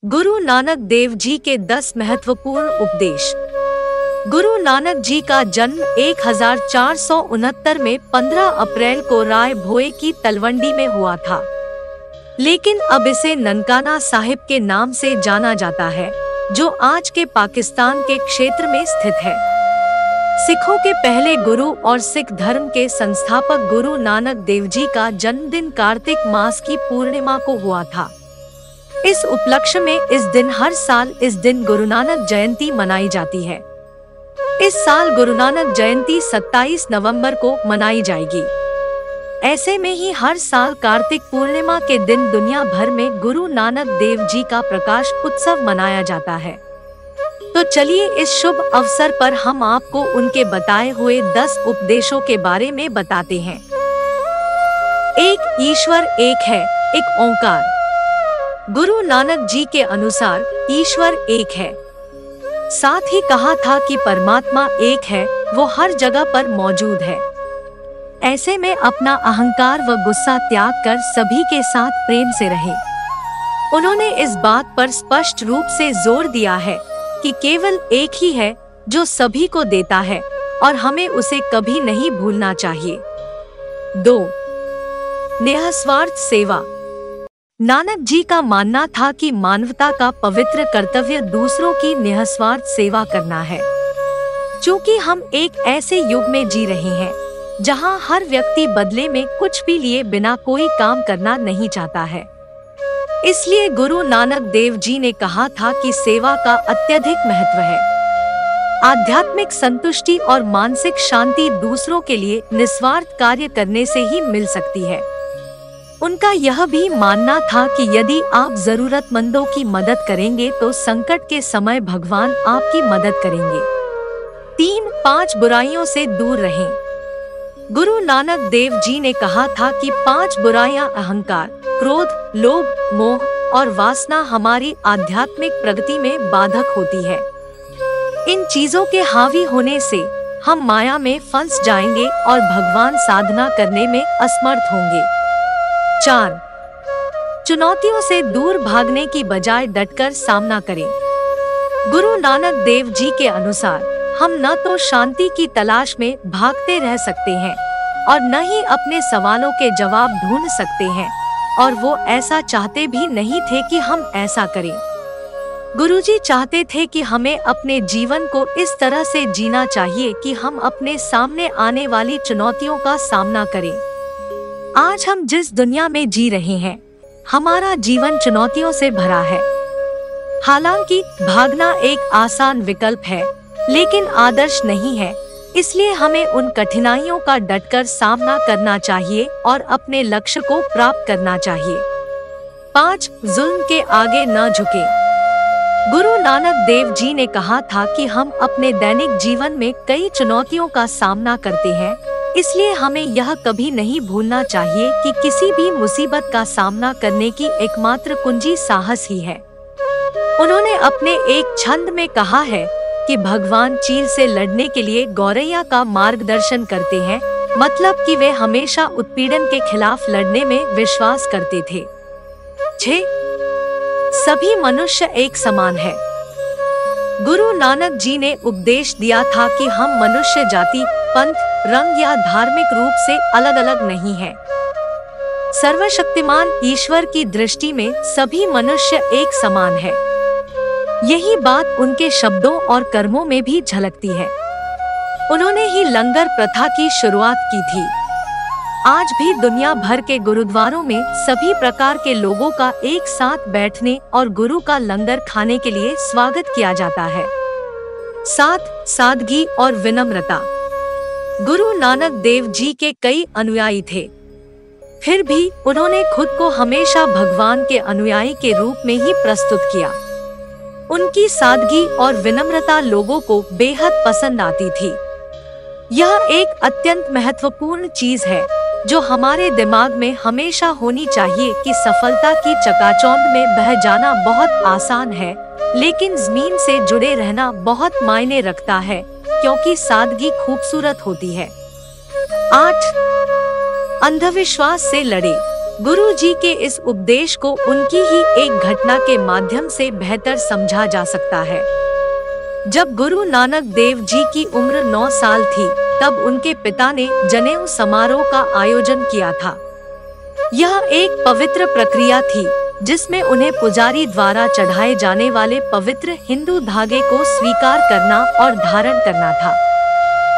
गुरु नानक देव जी के 10 महत्वपूर्ण उपदेश। गुरु नानक जी का जन्म 1469 में 15 अप्रैल को राय भोए की तलवंडी में हुआ था, लेकिन अब इसे ननकाना साहिब के नाम से जाना जाता है, जो आज के पाकिस्तान के क्षेत्र में स्थित है। सिखों के पहले गुरु और सिख धर्म के संस्थापक गुरु नानक देव जी का जन्मदिन कार्तिक मास की पूर्णिमा को हुआ था। इस उपलक्ष्य में हर साल इस दिन गुरु नानक जयंती मनाई जाती है। इस साल गुरु नानक जयंती 27 नवंबर को मनाई जाएगी। ऐसे में ही हर साल कार्तिक पूर्णिमा के दिन दुनिया भर में गुरु नानक देव जी का प्रकाश उत्सव मनाया जाता है। तो चलिए इस शुभ अवसर पर हम आपको उनके बताए हुए 10 उपदेशों के बारे में बताते हैं। 1. ईश्वर एक है, एक ओंकार। गुरु नानक जी के अनुसार ईश्वर एक है। साथ ही कहा था कि परमात्मा एक है, वो हर जगह पर मौजूद है। ऐसे में अपना अहंकार व गुस्सा त्याग कर सभी के साथ प्रेम से रहे। उन्होंने इस बात पर स्पष्ट रूप से जोर दिया है कि केवल एक ही है जो सभी को देता है और हमें उसे कभी नहीं भूलना चाहिए। 2. निःस्वार्थ सेवा। नानक जी का मानना था कि मानवता का पवित्र कर्तव्य दूसरों की निःस्वार्थ सेवा करना है। चूँकि हम एक ऐसे युग में जी रहे हैं जहां हर व्यक्ति बदले में कुछ भी लिए बिना कोई काम करना नहीं चाहता है, इसलिए गुरु नानक देव जी ने कहा था कि सेवा का अत्यधिक महत्व है। आध्यात्मिक संतुष्टि और मानसिक शांति दूसरों के लिए निस्वार्थ कार्य करने से ही मिल सकती है। उनका यह भी मानना था कि यदि आप जरूरतमंदों की मदद करेंगे तो संकट के समय भगवान आपकी मदद करेंगे। 3. 5 बुराइयों से दूर रहें। गुरु नानक देव जी ने कहा था कि 5 बुराइयां अहंकार, क्रोध, लोभ, मोह और वासना हमारी आध्यात्मिक प्रगति में बाधक होती है। इन चीजों के हावी होने से हम माया में फंस जाएंगे और भगवान साधना करने में असमर्थ होंगे। 4. चुनौतियों से दूर भागने की बजाय डटकर सामना करें। गुरु नानक देव जी के अनुसार हम न तो शांति की तलाश में भागते रह सकते हैं और न ही अपने सवालों के जवाब ढूंढ सकते हैं, और वो ऐसा चाहते भी नहीं थे कि हम ऐसा करें। गुरुजी चाहते थे कि हमें अपने जीवन को इस तरह से जीना चाहिए कि हम अपने सामने आने वाली चुनौतियों का सामना करें। आज हम जिस दुनिया में जी रहे हैं, हमारा जीवन चुनौतियों से भरा है। हालांकि भागना एक आसान विकल्प है, लेकिन आदर्श नहीं है, इसलिए हमें उन कठिनाइयों का डटकर सामना करना चाहिए और अपने लक्ष्य को प्राप्त करना चाहिए। 5. जुल्म के आगे न झुके। गुरु नानक देव जी ने कहा था कि हम अपने दैनिक जीवन में कई चुनौतियों का सामना करते हैं, इसलिए हमें यह कभी नहीं भूलना चाहिए कि किसी भी मुसीबत का सामना करने की एकमात्र कुंजी साहस ही है। उन्होंने अपने एक छंद में कहा है कि भगवान चील से लड़ने के लिए गौरैया का मार्गदर्शन करते हैं, मतलब कि वे हमेशा उत्पीड़न के खिलाफ लड़ने में विश्वास करते थे। 6. सभी मनुष्य एक समान है। गुरु नानक जी ने उपदेश दिया था कि हम मनुष्य जाति, पंथ, रंग या धार्मिक रूप से अलग अलग नहीं हैं। सर्वशक्तिमान ईश्वर की दृष्टि में सभी मनुष्य एक समान है। यही बात उनके शब्दों और कर्मों में भी झलकती है। उन्होंने ही लंगर प्रथा की शुरुआत की थी। आज भी दुनिया भर के गुरुद्वारों में सभी प्रकार के लोगों का एक साथ बैठने और गुरु का लंगर खाने के लिए स्वागत किया जाता है। 7. सादगी और विनम्रता। गुरु नानक देव जी के कई अनुयायी थे, फिर भी उन्होंने खुद को हमेशा भगवान के अनुयायी के रूप में ही प्रस्तुत किया। उनकी सादगी और विनम्रता लोगों को बेहद पसंद आती थी। यह एक अत्यंत महत्वपूर्ण चीज है जो हमारे दिमाग में हमेशा होनी चाहिए कि सफलता की चकाचौंध में बह जाना बहुत आसान है, लेकिन जमीन से जुड़े रहना बहुत मायने रखता है, क्योंकि सादगी खूबसूरत होती है। 8. अंधविश्वास से लड़े। गुरु जी के इस उपदेश को उनकी ही एक घटना के माध्यम से बेहतर समझा जा सकता है। जब गुरु नानक देव जी की उम्र 9 साल थी, तब उनके पिता ने जनेऊ समारोह का आयोजन किया था। यह एक पवित्र प्रक्रिया थी जिसमें उन्हें पुजारी द्वारा चढ़ाए जाने वाले पवित्र हिंदू धागे को स्वीकार करना और धारण करना था।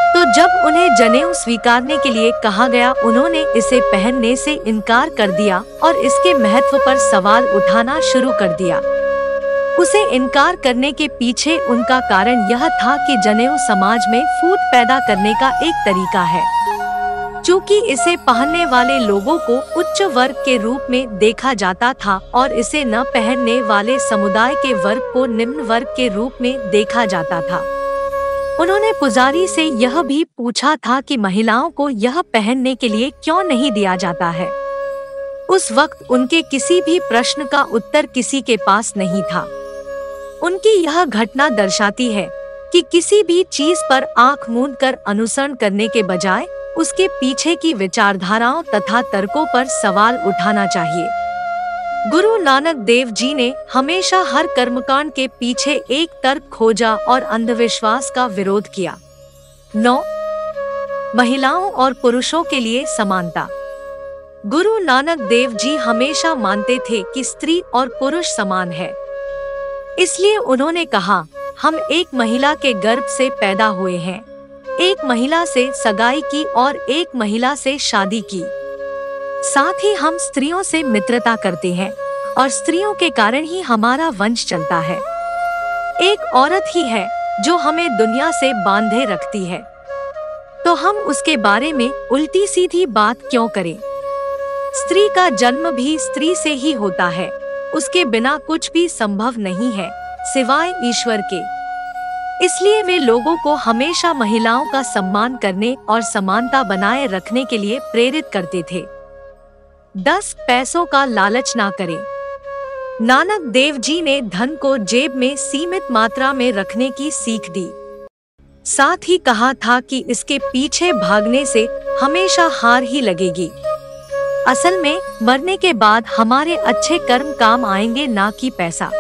तो जब उन्हें जनेऊ स्वीकारने के लिए कहा गया, उन्होंने इसे पहनने से इनकार कर दिया और इसके महत्व पर सवाल उठाना शुरू कर दिया। उसे इनकार करने के पीछे उनका कारण यह था कि जनेऊ समाज में फूट पैदा करने का एक तरीका है। चूँकि इसे पहनने वाले लोगों को उच्च वर्ग के रूप में देखा जाता था और इसे न पहनने वाले समुदाय के वर्ग को निम्न वर्ग के रूप में देखा जाता था। उन्होंने पुजारी से यह भी पूछा था कि महिलाओं को यह पहनने के लिए क्यों नहीं दिया जाता है। उस वक्त उनके किसी भी प्रश्न का उत्तर किसी के पास नहीं था। उनकी यह घटना दर्शाती है कि किसी भी चीज पर आंख मूंद कर अनुसरण करने के बजाय उसके पीछे की विचारधाराओं तथा तर्कों पर सवाल उठाना चाहिए। गुरु नानक देव जी ने हमेशा हर कर्मकांड के पीछे एक तर्क खोजा और अंधविश्वास का विरोध किया। 9. महिलाओं और पुरुषों के लिए समानता। गुरु नानक देव जी हमेशा मानते थे कि स्त्री और पुरुष समान है। इसलिए उन्होंने कहा, हम एक महिला के गर्भ से पैदा हुए हैं, एक महिला से सगाई की और एक महिला से शादी की। साथ ही हम स्त्रियों से मित्रता करते हैं और स्त्रियों के कारण ही हमारा वंश चलता है। एक औरत ही है जो हमें दुनिया से बांधे रखती है, तो हम उसके बारे में उल्टी सीधी बात क्यों करें? स्त्री का जन्म भी स्त्री से ही होता है, उसके बिना कुछ भी संभव नहीं है सिवाय ईश्वर के। इसलिए वे लोगों को हमेशा महिलाओं का सम्मान करने और समानता बनाए रखने के लिए प्रेरित करते थे। 10 पैसों का लालच ना करें। नानक देव जी ने धन को जेब में सीमित मात्रा में रखने की सीख दी। साथ ही कहा था कि इसके पीछे भागने से हमेशा हार ही लगेगी। असल में मरने के बाद हमारे अच्छे कर्म काम आएंगे, ना कि पैसा।